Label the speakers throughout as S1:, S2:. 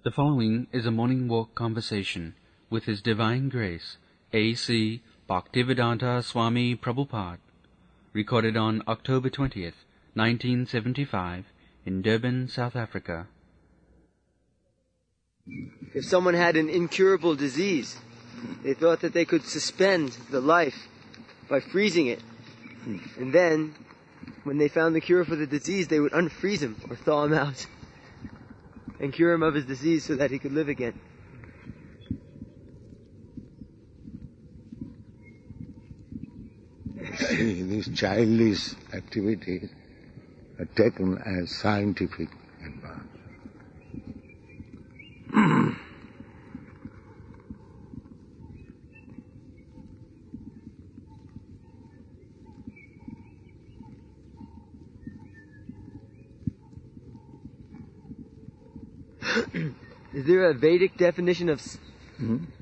S1: The following is a morning walk conversation with His Divine Grace, A.C. Bhaktivedanta Swami Prabhupada, recorded on October 20th, 1975, in Durban, South Africa.
S2: If someone had an incurable disease, they thought that they could suspend the life by freezing it. And then, when they found the cure for the disease, they would unfreeze him or thaw him out and cure him of his disease so that he could live again.
S3: These childish activities are taken as scientific advance.
S2: Is there a Vedic definition of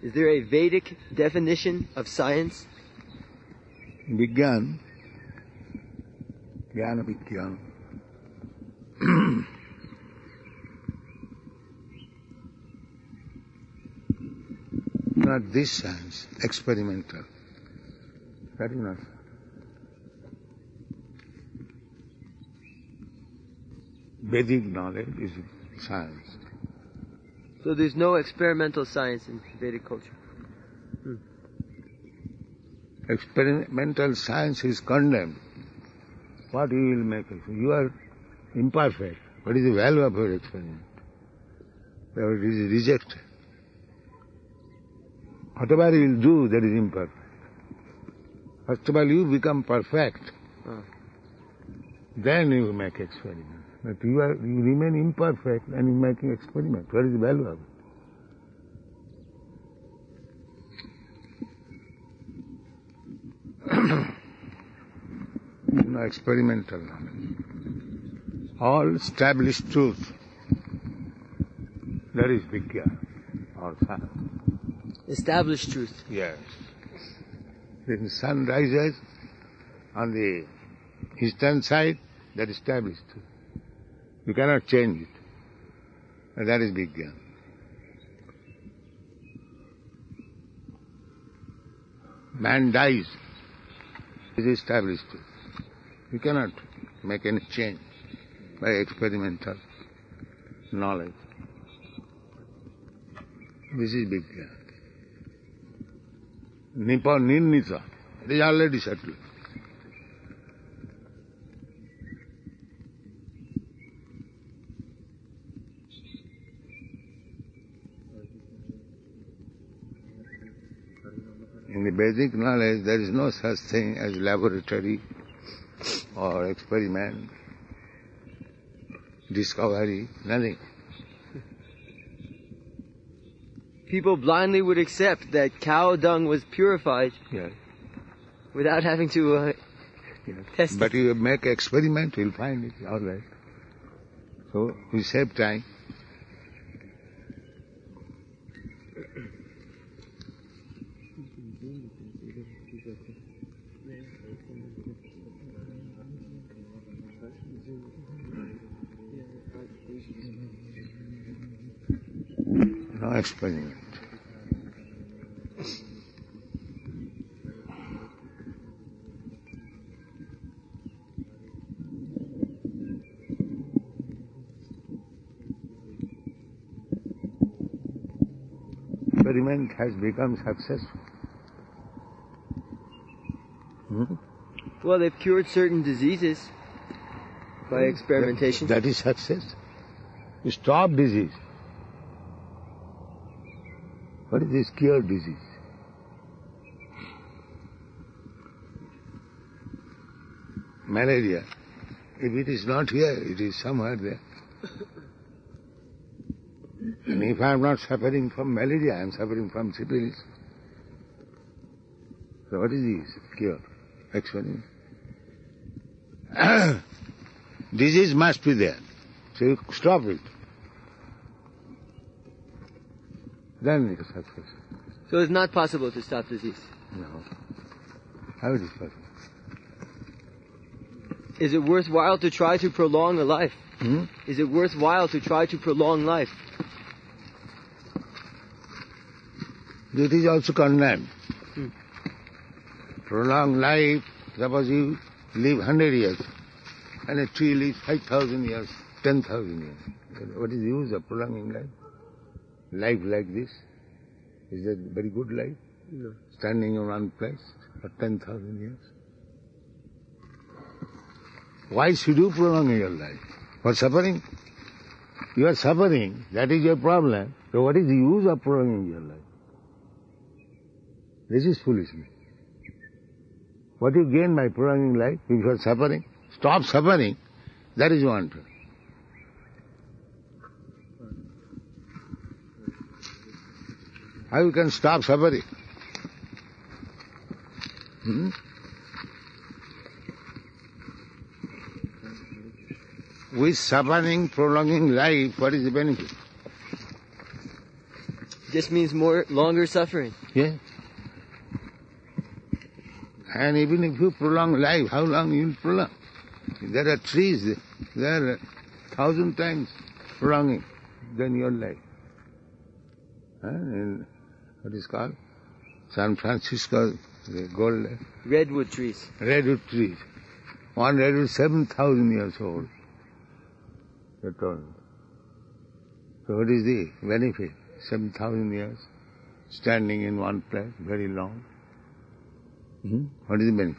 S2: Is there a Vedic definition of science?
S3: Vigyan, Jnana Vigyan. Not this science, experimental. That is not. Vedic knowledge is science.
S2: So there's no experimental science in Vedic culture.
S3: Experimental science is condemned. What you will make? You are imperfect. What is the value of your experiment? It is rejected. Whatever you will do, that is imperfect. First of all, you become perfect. Then you make experiment. But you remain imperfect and you making experiment. What is the value of it? No experimental knowledge. All established truth. That is Vigyan or science.
S2: Established truth.
S3: Yes. When the sun rises on the eastern side, that is established truth. You cannot change it. And that is Vigyan. Man dies. It is established truth. You cannot make any change by experimental knowledge. This is Vigyan. Nipa Nirnita. It is already settled. In the basic knowledge, there is no such thing as laboratory or experiment, discovery, nothing.
S2: People blindly would accept that cow dung was purified without having to test it.
S3: But you make experiment, you'll find it, all right. So we save time. No experiment. Experiment has become successful.
S2: Well, they've cured certain diseases by experimentation.
S3: That is success. You stop disease. What is this cure disease? Malaria. If it is not here, it is somewhere there. And if I am not suffering from malaria, I am suffering from syphilis. So what is this cure? Experiment. Disease must be there. So you stop it. Then it is success.
S2: So it's not possible to stop disease?
S3: No. How is it possible?
S2: Is it worthwhile to try to prolong a life? Is it worthwhile to try to prolong life?
S3: It is also condemned. Prolonged life, suppose you live 100 years, and a tree lives 5,000 years, 10,000 years. What is the use of prolonging life? Life like this, is that very good life?
S2: No.
S3: Standing in one place for 10,000 years. Why should you prolong your life? For suffering? You are suffering, that is your problem. So what is the use of prolonging your life? This is foolishness. What you gain by prolonging life if you are suffering? Stop suffering. That is one thing. How you can stop suffering? With suffering, prolonging life, what is the benefit?
S2: Just means longer suffering.
S3: Yeah. And even if you prolong life, how long you will prolong? There are trees, they are 1,000 times prolonging than your life. In what is called? San Francisco, the gold.
S2: Redwood trees.
S3: Redwood trees. One redwood is 7,000 years old. They told me. So what is the benefit? 7,000 years, standing in one place, very long. What is the benefit?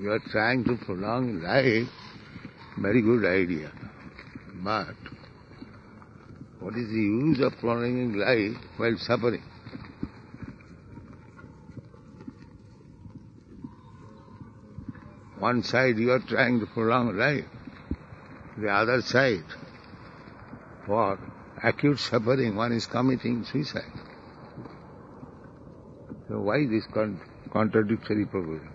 S3: You are trying to prolong life, very good idea. But what is the use of prolonging life while suffering? One side you are trying to prolong life, the other side, for acute suffering, one is committing suicide. So why this contradictory proposal?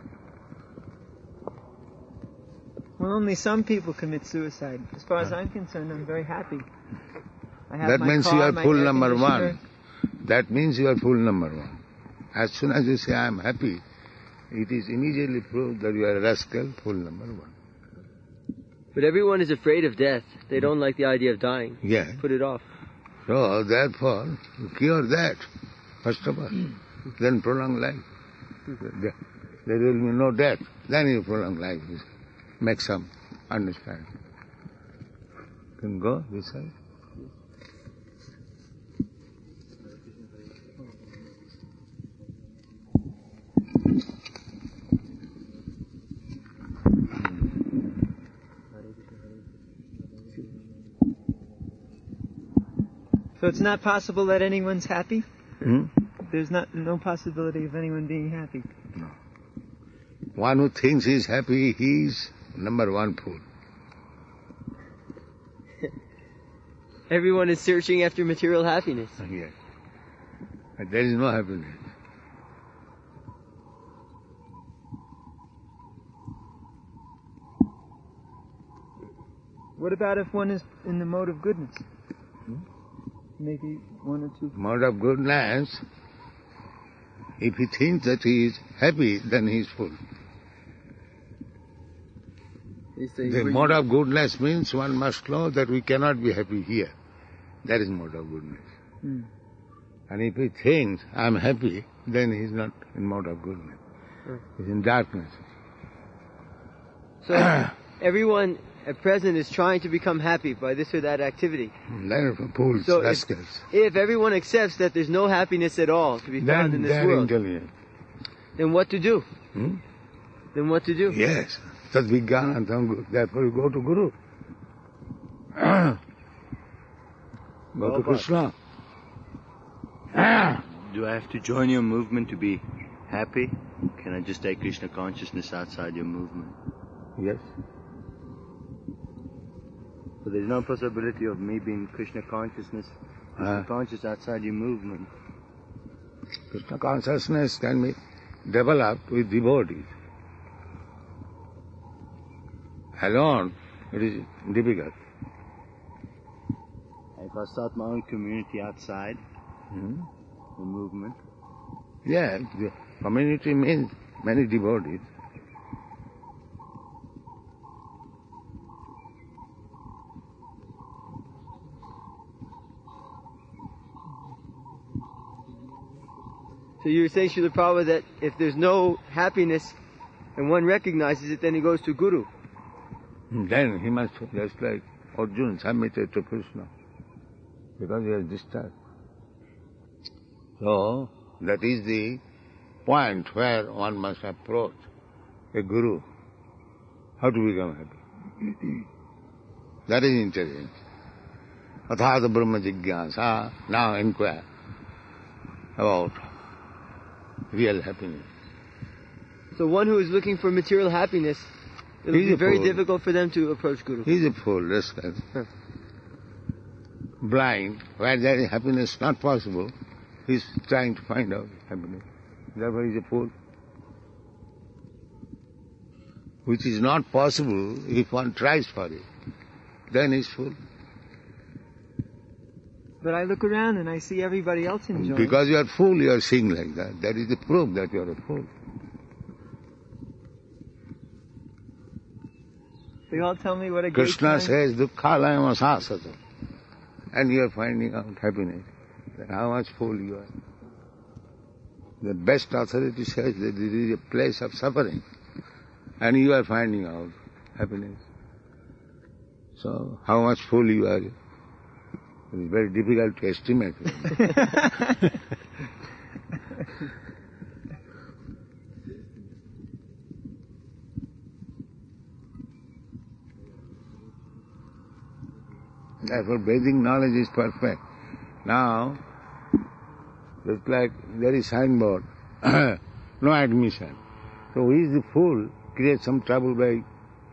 S4: Well, only some people commit suicide. As far as I'm concerned, I'm very happy. I have
S3: That
S4: my
S3: means
S4: car,
S3: you are
S4: my
S3: full
S4: air
S3: number
S4: conditioner.
S3: one. That means you are full number one. As soon as you say I am happy, it is immediately proved that you are a rascal, full number one.
S2: But everyone is afraid of death. They don't like the idea of dying.
S3: Yeah.
S2: Put it off.
S3: So therefore, you cure that, first of all. Then prolong life. There will be no death. Then you prolong life. Make some understanding. Can go this side.
S4: So it's not possible that anyone's happy? There's no possibility of anyone being happy.
S3: No. One who thinks he is happy, he is number one fool.
S2: Everyone is searching after material happiness.
S3: Yes. But there is no happiness.
S4: What about if one is in the mode of goodness? Maybe one or two.
S3: Mode of goodness, if he thinks that he is happy, then he is full. The mode of goodness means one must know that we cannot be happy here. That is mode of goodness. And if he thinks, I am happy, then he is not in mode of goodness. He is in darkness.
S2: So everyone at present is trying to become happy by this or that activity.
S3: Then for fools,
S2: So
S3: rascals.
S2: if everyone accepts that there's no happiness at all to be found in
S3: Then
S2: this
S3: they are
S2: world,
S3: intelligent.
S2: then what to do? Then what to do?
S3: Yes. Tat Vijnanantam Guru. Therefore you go to Guru. Go to Krishna.
S5: Do I have to join your movement to be happy? Can I just take Krishna consciousness outside your movement?
S3: Yes.
S5: So there's no possibility of me being Krishna consciousness, conscious outside your movement.
S3: Krishna consciousness can be developed with devotees. Alone, it is difficult.
S5: If I start my own community outside the movement,
S3: Yeah, the community means many devotees.
S2: So you're saying, Srila Prabhupada, that if there's no happiness and one recognizes it, then he goes to Guru.
S3: Then he must, just like Arjuna submitted to Krishna, because he has discharged. So, that is the point where one must approach a Guru. How to become happy. That is intelligence. Athāta Brahma Jigyāsa, now inquire about real happiness.
S2: So one who is looking for material happiness, it will
S3: He's
S2: be
S3: a
S2: very
S3: fool.
S2: difficult for them to approach Guru.
S3: He is a fool, rascal. Blind, where there is happiness not possible, he is trying to find out happiness. Therefore he is a fool. Which is not possible if one tries for it. Then he is fool.
S4: But I look around and I see everybody else enjoying.
S3: Because you are fool, you are seeing like that. That is the proof that you are a fool.
S4: They all tell me what a great
S3: Krishna
S4: time.
S3: says, Dukkhalayam asasata. And you are finding out happiness. Then how much fool you are. The best authority says that this is a place of suffering. And you are finding out happiness. So, how much fool you are. It is very difficult to estimate. Therefore, Vedic knowledge is perfect. Now, just like there is signboard, no admission. So who is the fool creates some trouble by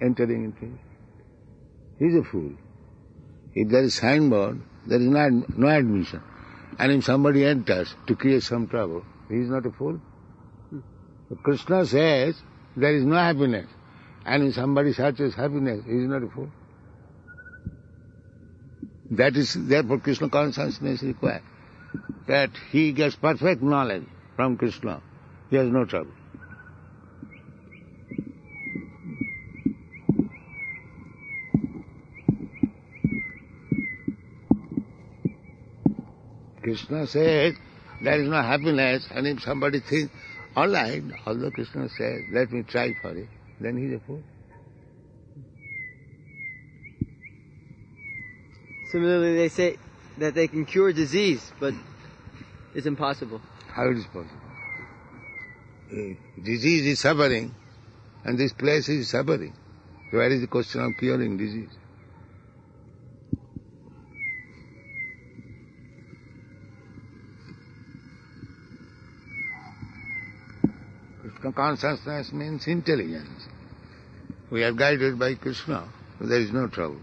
S3: entering into it? He is a fool. If there is signboard, there is no admission. And if somebody enters to create some trouble, he is not a fool. So Krishna says there is no happiness. And if somebody searches happiness, he is not a fool. That is, therefore Krishna consciousness is required. That he gets perfect knowledge from Krishna. He has no trouble. Krishna says there is no happiness, and if somebody thinks, all right, although Krishna says, let me try for it, then he is a fool.
S2: Similarly, they say that they can cure disease, but it's impossible.
S3: How it is possible? Disease is suffering, and this place is suffering. Where is the question of curing disease? Krishna consciousness means intelligence. We are guided by Krishna, so there is no trouble.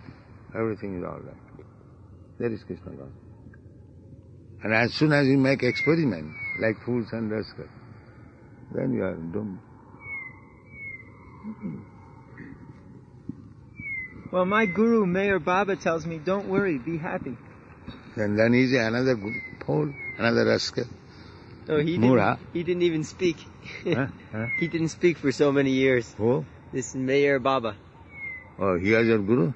S3: Everything is all right. There is Krishna consciousness. And as soon as you make experiment, like fools and rascals, then you are doomed.
S4: Well, my guru, Mayor Baba, tells me, don't worry, be happy.
S3: Then he is another fool, another rascal.
S2: No,
S3: Mura.
S2: he didn't even speak.
S3: Huh?
S2: He didn't speak for so many years.
S3: Oh?
S2: This Mayor Baba.
S3: Oh, he is your guru?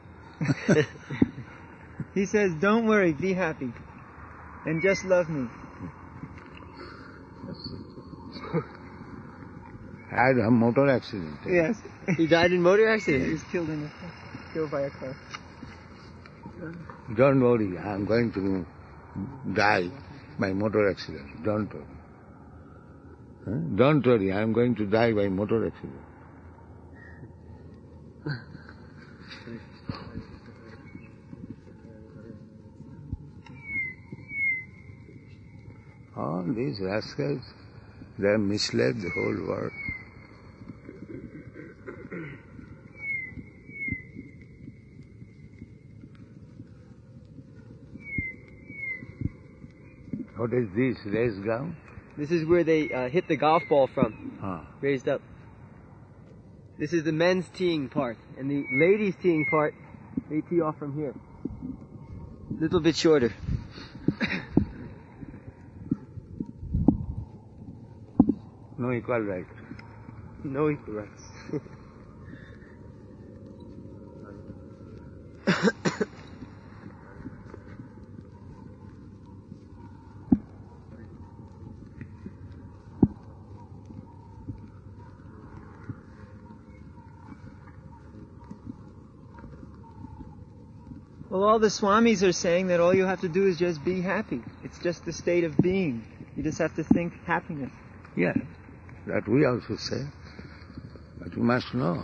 S4: He says, don't worry, be happy. And just love me.
S3: Had a motor accident.
S4: Yes.
S2: He died in motor
S4: He
S2: accident.
S4: was killed by a car.
S3: Don't worry, I am going to die by motor accident. Don't worry. Huh? Don't worry, I am going to die by motor accident. All these rascals, they have misled the whole world. What is this, race ground?
S2: This is where they hit the golf ball from,
S3: Ah.
S2: raised up. This is the men's teeing part, and the ladies' teeing part, they tee off from here. Little bit shorter.
S3: No equal right.
S2: No equal rights.
S4: Well, all the Swamis are saying that all you have to do is just be happy. It's just the state of being. You just have to think happiness.
S3: Yeah, that we also say. But you must know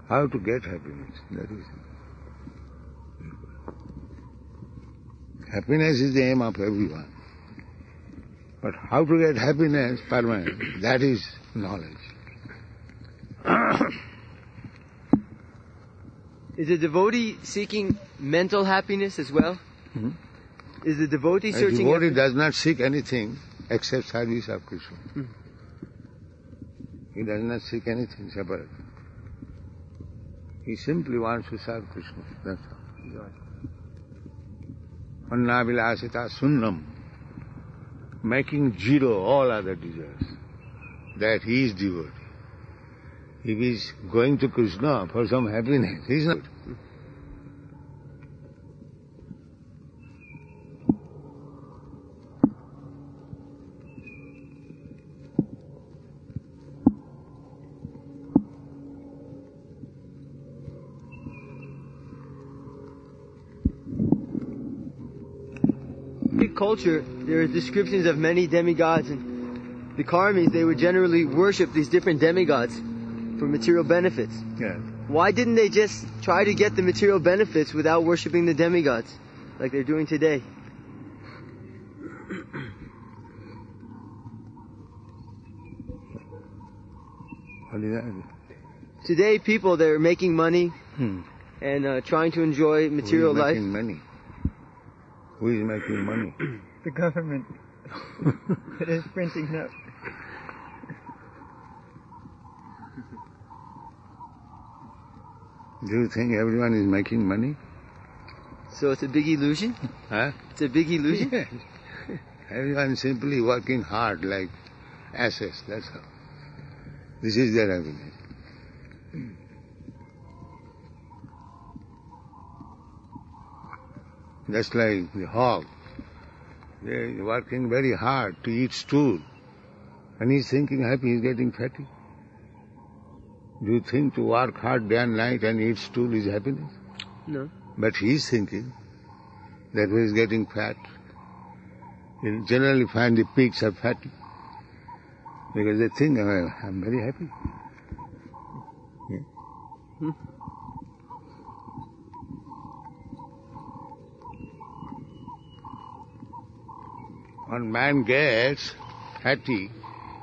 S3: how to get happiness. That is. Happiness is the aim of everyone. But how to get happiness permanent, that is knowledge.
S2: Is a devotee seeking mental happiness as well?
S3: Hmm?
S2: Is the devotee
S3: A
S2: searching...
S3: devotee does not seek anything except service of Krishna.
S2: Hmm.
S3: He does not seek anything separate. He simply wants to serve Krishna. That's all. Annavilasita sunnam, making zero all other desires. That he is devotee. If he is going to Krishna for some happiness, he is not.
S2: Greek culture, there are descriptions of many demigods, and the Karmis, they would generally worship these different demigods for material benefits.
S3: Yes.
S2: Why didn't they just try to get the material benefits without worshiping the demigods, like they're doing today?
S3: What is that?
S2: Today, people, they're making money
S3: Hmm.
S2: and trying to enjoy material
S3: Who is
S2: life.
S3: making money? Who is making money?
S4: The government. It is printing notes.
S3: Do you think everyone is making money?
S2: So it's a big illusion?
S3: Huh?
S2: It's a big illusion?
S3: Yes. Everyone is simply working hard like asses, that's all. This is their happiness. Just like the hog. They are working very hard to eat stool. And he's thinking happy, he's getting fatty. Do you think to work hard day and night and eat stool is happiness?
S2: No.
S3: But he's thinking that when he's getting fat, you'll generally find the pigs are fatty. Because they think, I'm very happy. Yeah. One man gets fatty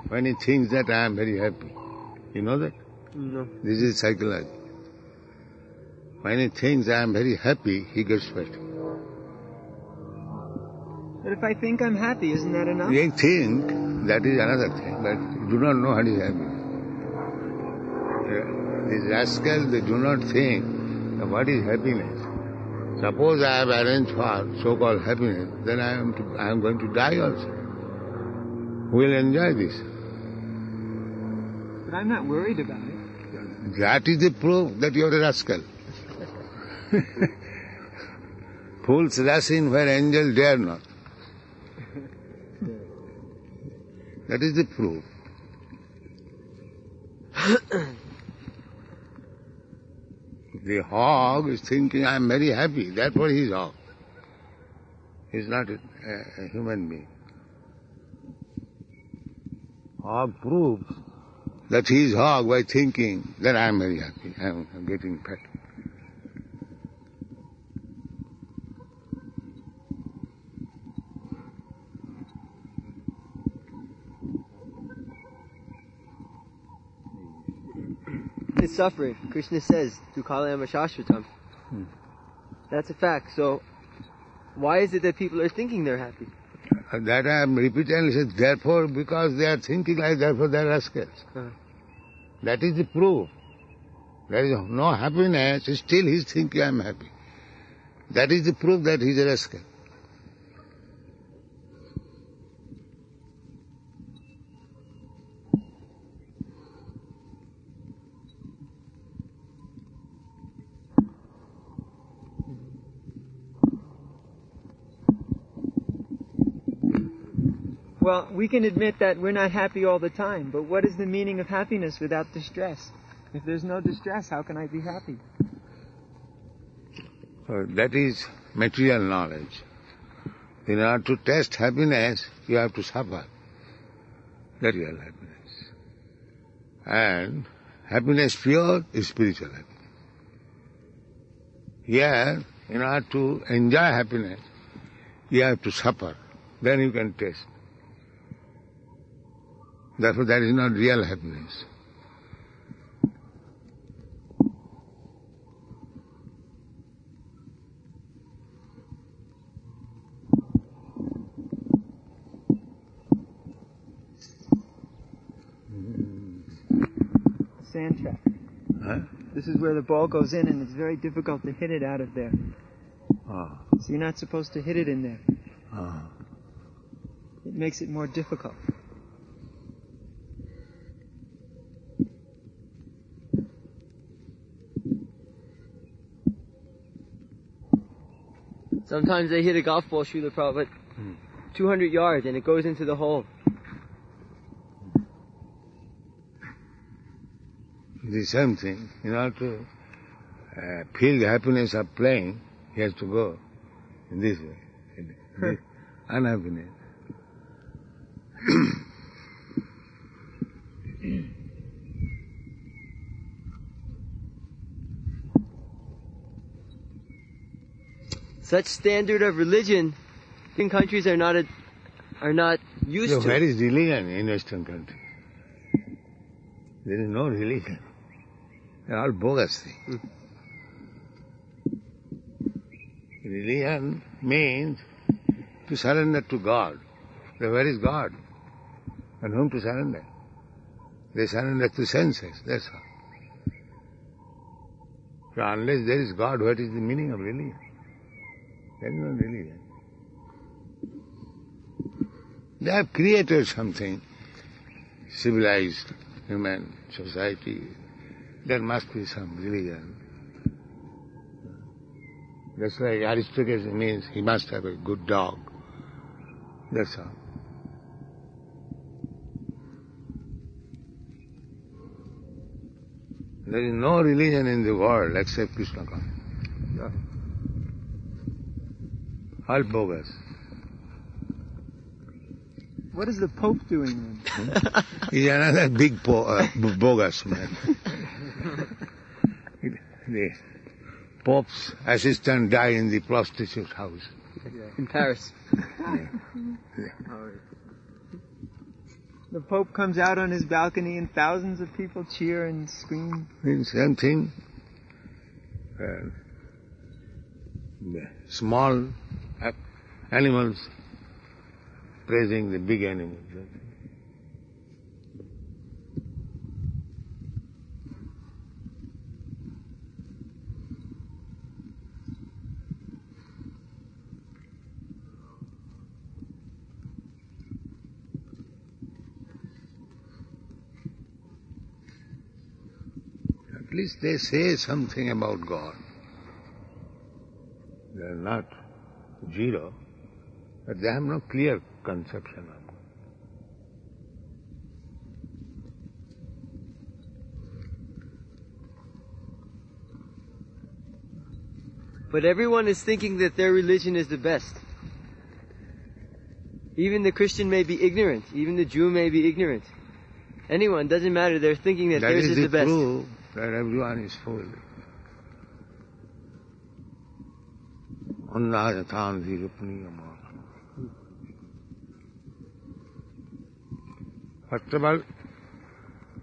S3: when he thinks that I am very happy. You know that?
S2: No.
S3: This is psychology. When he thinks I am very happy, he gets fatty.
S4: But if I think I'm happy, isn't that enough?
S3: You think, that is another thing, but you do not know what is happiness. These rascals, they do not think what is happiness. Suppose I have arranged for so-called happiness, then I am going to die also. Who will enjoy this?
S4: But I'm not worried about it.
S3: That is the proof that you are a rascal. Fools rush in where angels dare not. That is the proof. The hog is thinking, I am very happy. Therefore he is hog. He is not a human being. Hog proves that he is hog by thinking that I am very happy. I am getting fat.
S2: It's suffering. Krishna says, Dukkhalayama Shashvatam. That's a fact. So, why is it that people are thinking they're happy?
S3: That I am repeatedly said, therefore, because they are thinking like therefore they are rascals. That is the proof. There is no happiness, still he is thinking I am happy. That is the proof that he is a rascal.
S4: Well, we can admit that we're not happy all the time, but what is the meaning of happiness without distress? If there's no distress, how can I be happy?
S3: So that is material knowledge. In order to test happiness, you have to suffer. That real happiness. And happiness pure is spiritual happiness. Here, in order to enjoy happiness, you have to suffer. Then you can taste. Therefore, that is not real happiness.
S4: Sand trap.
S3: Huh?
S4: This is where the ball goes in, and it's very difficult to hit it out of there.
S3: Ah.
S4: So you're not supposed to hit it in there.
S3: Ah.
S4: It makes it more difficult.
S2: Sometimes they hit a golf ball, Srila Prabhupada, 200 yards, and it goes into the hole.
S3: The same thing. In order to feel the happiness of playing, he has to go in this way. In this unhappiness.
S2: Such standard of religion in countries are not used
S3: So
S2: to.
S3: where is religion in Western countries? There is no religion. They are all bogus things. Religion means to surrender to God. So where is God? And whom to surrender? They surrender to senses, that's all. So unless there is God, what is the meaning of religion? There is no religion. They have created something, civilized human society. There must be some religion. That's why aristocracy means he must have a good dog. That's all. There is no religion in the world except Krishna consciousness. All bogus.
S4: What is the Pope doing then?
S3: He's another big bogus man. The Pope's assistant died in the prostitute house.
S2: In Paris.
S4: The Pope comes out on his balcony and thousands of people cheer and scream.
S3: Same thing. The small animals praising the big animals. At least they say something about God. They are not zero, but they have no clear conception of God.
S2: But everyone is thinking that their religion is the best. Even the Christian may be ignorant. Even the Jew may be ignorant. Anyone, doesn't matter. They're thinking that theirs is the best.
S3: That is the proof that everyone is fooled. First of all,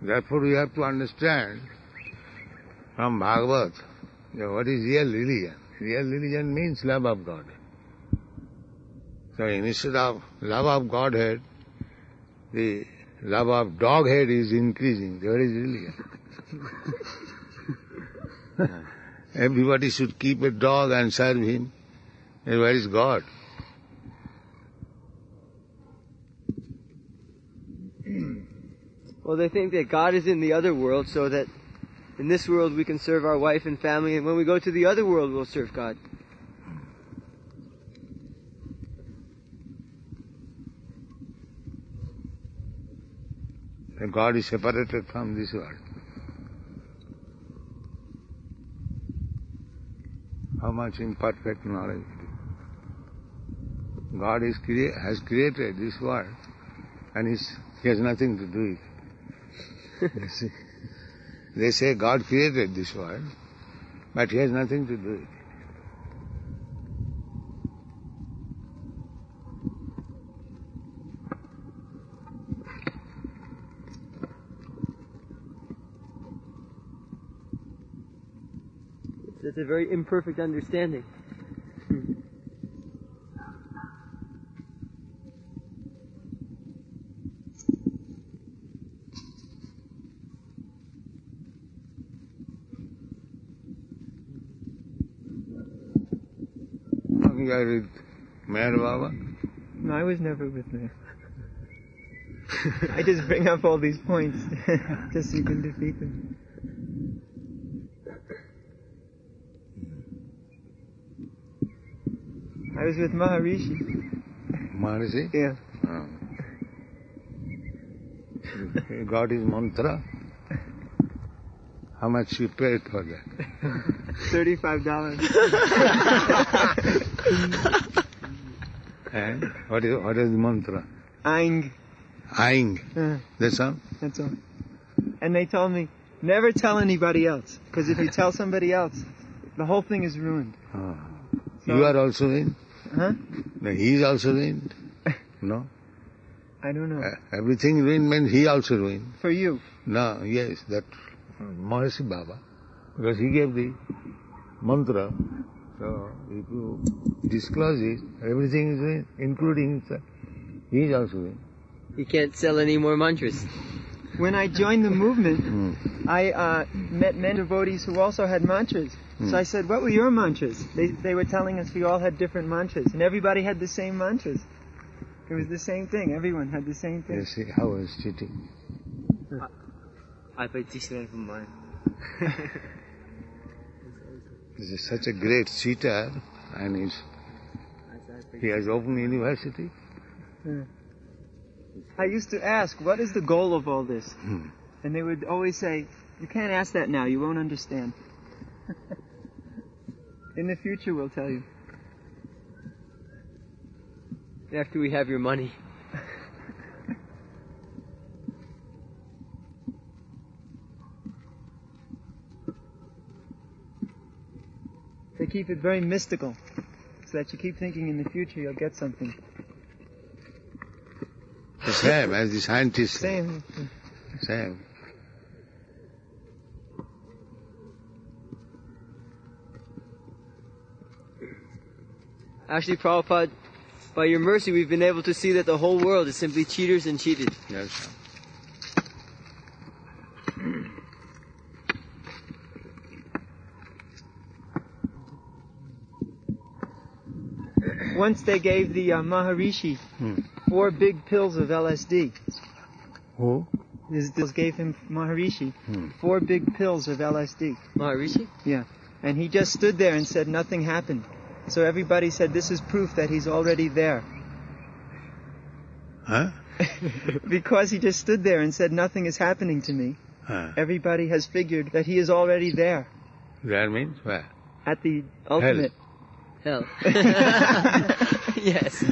S3: therefore we have to understand from Bhagavad what is real religion. Real religion means love of God. So instead of love of Godhead, the love of doghead is increasing. Where is religion? Everybody should keep a dog and serve him. And where is God?
S2: Well, they think that God is in the other world, so that in this world we can serve our wife and family, and when we go to the other world we'll serve God.
S3: The God is separated from this world. How much imperfect knowledge it is. God has created this world, and he has nothing to do with it. They say God created this world, but he has nothing to do with it.
S2: It's a very imperfect understanding.
S3: You are with Meher Baba?
S4: No, I was never with Meher. I just bring up all these points just so you can defeat them. I was with Maharishi.
S3: Maharishi?
S4: Yeah.
S3: Oh. You got his mantra? How much you paid for that?
S4: $35.
S3: And what is the mantra?
S4: Aing.
S3: Aing. That's all?
S4: That's all. And they told me, never tell anybody else, because if you tell somebody else, the whole thing is ruined.
S3: Oh.
S4: So,
S3: You are also in?
S4: Huh?
S3: No, he is also ruined? No?
S4: I don't know.
S3: Everything ruined means he also ruined.
S4: For you.
S3: No, yes, that Maharishi Baba, because he gave the mantra, so if you disclose it, everything is ruined, including himself. He is also ruined.
S2: You can't sell any more mantras.
S4: When I joined the movement, I met many devotees who also had mantras. So I said, what were your mantras? They were telling us we all had different mantras, and everybody had the same mantras. It was the same thing. Everyone had the same thing.
S3: You see how I was cheating.
S2: I participate from mine.
S3: This is such a great cheater, and he has opened university.
S4: I used to ask, what is the goal of all this? And they would always say, you can't ask that now, you won't understand. In the future we'll tell you.
S2: After we have your money.
S4: They keep it very mystical, so that you keep thinking in the future you'll get something.
S3: The same as the scientists say.
S4: Same.
S3: Same.
S2: Actually, Prabhupada, by your mercy, we've been able to see that the whole world is simply cheaters and cheated.
S3: Yes.
S4: Once they gave the Maharishi 4 big pills of LSD.
S3: Who?
S4: His pills gave him Maharishi 4 big pills of LSD.
S2: Maharishi?
S4: Yeah. And he just stood there and said nothing happened. So everybody said this is proof that he's already there.
S3: Huh?
S4: Because he just stood there and said nothing is happening to me. Everybody has figured that he is already there.
S3: That means where?
S4: At the ultimate.
S2: Hell. Yes.